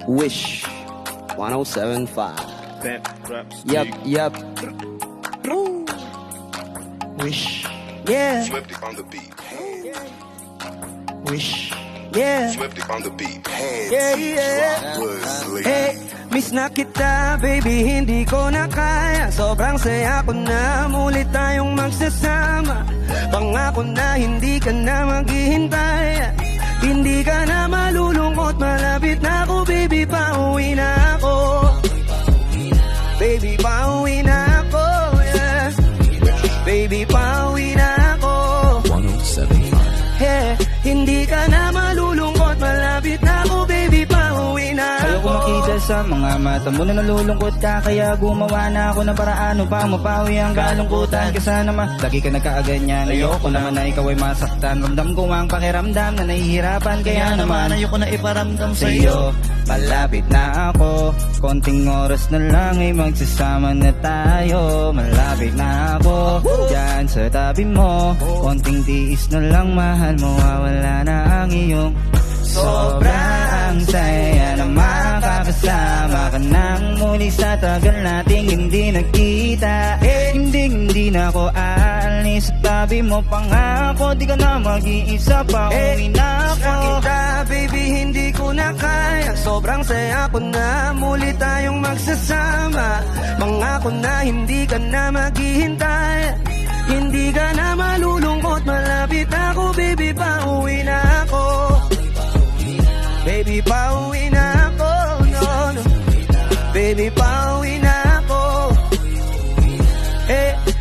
Wish 107.5. Yup. Woo. Wish. Yeah. Swifty on the beat. Wish. Yeah. Swifty on the beat. Yeah. Hey, miss na kita, baby, hindi ko na kaya. Sobrang saya ko na, muli tayong magsasama. Pangako na hindi ka na maghihintay. Hindi ka na malulungkot, malapit na ako, baby, pauwi na ako. Baby, pauwi na ako, yeah. Baby, pauwi na ako. 107.5. Yeah, hindi ka na malulungkot, malapit na ako, baby, pauwi na ako. Ayaw ko makita sa mga mata mo na nalulungkot ka, kaya gumawa na ako ng paraan upang mapawi ang kalungkutan. Kasi naman, lagi ka nagkaaganyan. Ayoko naman na ikaw ay masaktan. Ramdam ko ang pakiramdam na nahihirapan. Kaya naman, ayoko na iparamdam sa'yo. Malapit na ako, konting oras na lang ay magsasama na tayo. Malapit na ako, dyan sa tabi mo. Konting tiis na lang, mahal, mawawala na ang iyong sobrang saya na makakasama ka nang muli sa tagal nating hindi nagkita. Hindi na ako aalis sa tabi mo, pangako di ka na mag-iisa, pauwi na ako. Kita, baby, hindi ko na kaya. Sobrang saya ko na, muli tayong magsasama. Pangako na hindi ka na maghihintay. Hindi ka na malulungkot, malapit ako, baby, pauwi na ako. Baby, pauwi na ako, no. Baby, pauwi na ako.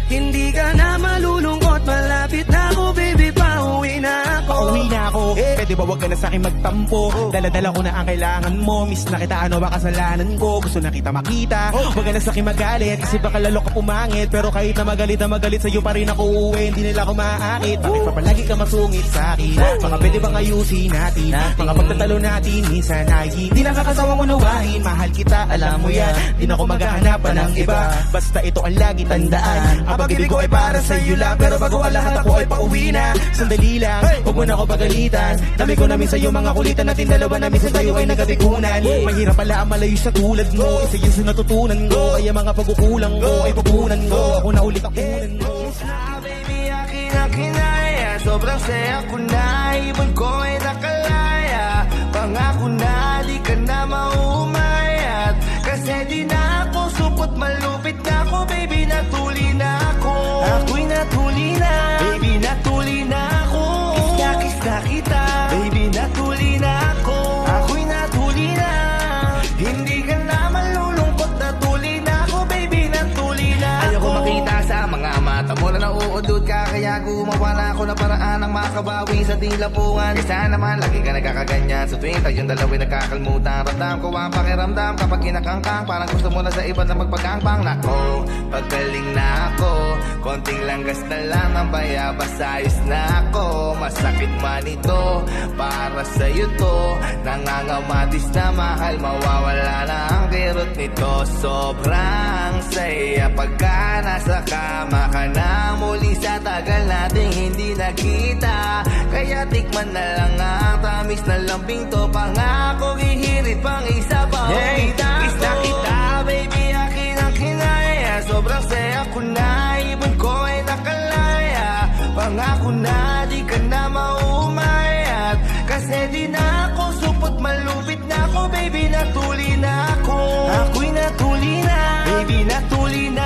Hindi ka na malulungkot, malapit na ako, baby, pauwi na ako. Pauwi na ako, pwede ba wag ka na sa'kin magtampo? Dala-dala ko na ang kailangan mo, miss na kita, ano ba kasalanan ko? Gusto na kita makita, wag ka na sa'kin magalit, kasi baka lalo ka pumangit. Pero kahit na magalit sa'yo pa rin ako uuwi, hindi nila ako maaakit. Bakit pa palagi ka masungit sa'kin? Baka pwede bang ayusin natin? Mga pagtatalo natin, minsan ay hindi nakakasawa mo nawahin. Mahal kita, alam mo yan, di na ako maghahanapan ng iba. Basta ito ang lagi tandaan, ang pag-ibig ko ay para sa'yo lang. Pero bago ang lahat ako ay pauwi na. Sandali lang, huwag mo na ako pagalitan. Dami ko namin sa'yo mga kulitan, natin dalawa na minsan tayo ay nagabigunan. Mahirap pala ang malayo sa tulad mo, isa yun sa natutunan ko. Kaya mga pagkukulang ko ay pupunan ko, ako na ulit ang kunan mo. Baby, akin ang kinaya. Sobrang saya ko na, ibon ko ay nakalaya. Pangako na di ka na maumayat. Kasi di na ako supot, malupit na ako, baby, natuli na ako. Ako'y natuli na, baby, natuli na ako. Kiss na kita, baby, natuli na ako. Ako'y natuli na, hindi ka na malulungkot, natuli na ako, baby, natuli na ako. Ayaw ko makita sa mga mata mo na nauudod ka, kaya gumawa na ako ng paraan ng makabawi sa tilapuan. Kaysa naman, lagi ka nagkakaganyan sa tuwing tayong dalawin nagkakalmutan. Ramdam ko ang pakiramdam kapag kinakangkang, parang gusto mo na sa iba na magpagangpang. Nako, paggaling na ako, konting langgas na lang ang bayabas, ayos na ako. Masakit man ito, para sa'yo to, nangangamatis na mahal, mawawala na ang kirot nito. Sobrang saya pagka nasa kama ka na, muli sa tagal nating hindi nakita. Kaya tikman na lang ang tamis na lambing to, pangako gihirit pang isa pa. Hey, Kiss na kita, baby, akin ang kinaya. Sobrang saya ko na, ibon ko ay nakalaya. Pangako na di ka na maumayat. Kasi di na ako supot, malupit na ako, baby, natuli na ako. Ako'y natuli na, baby, natuli na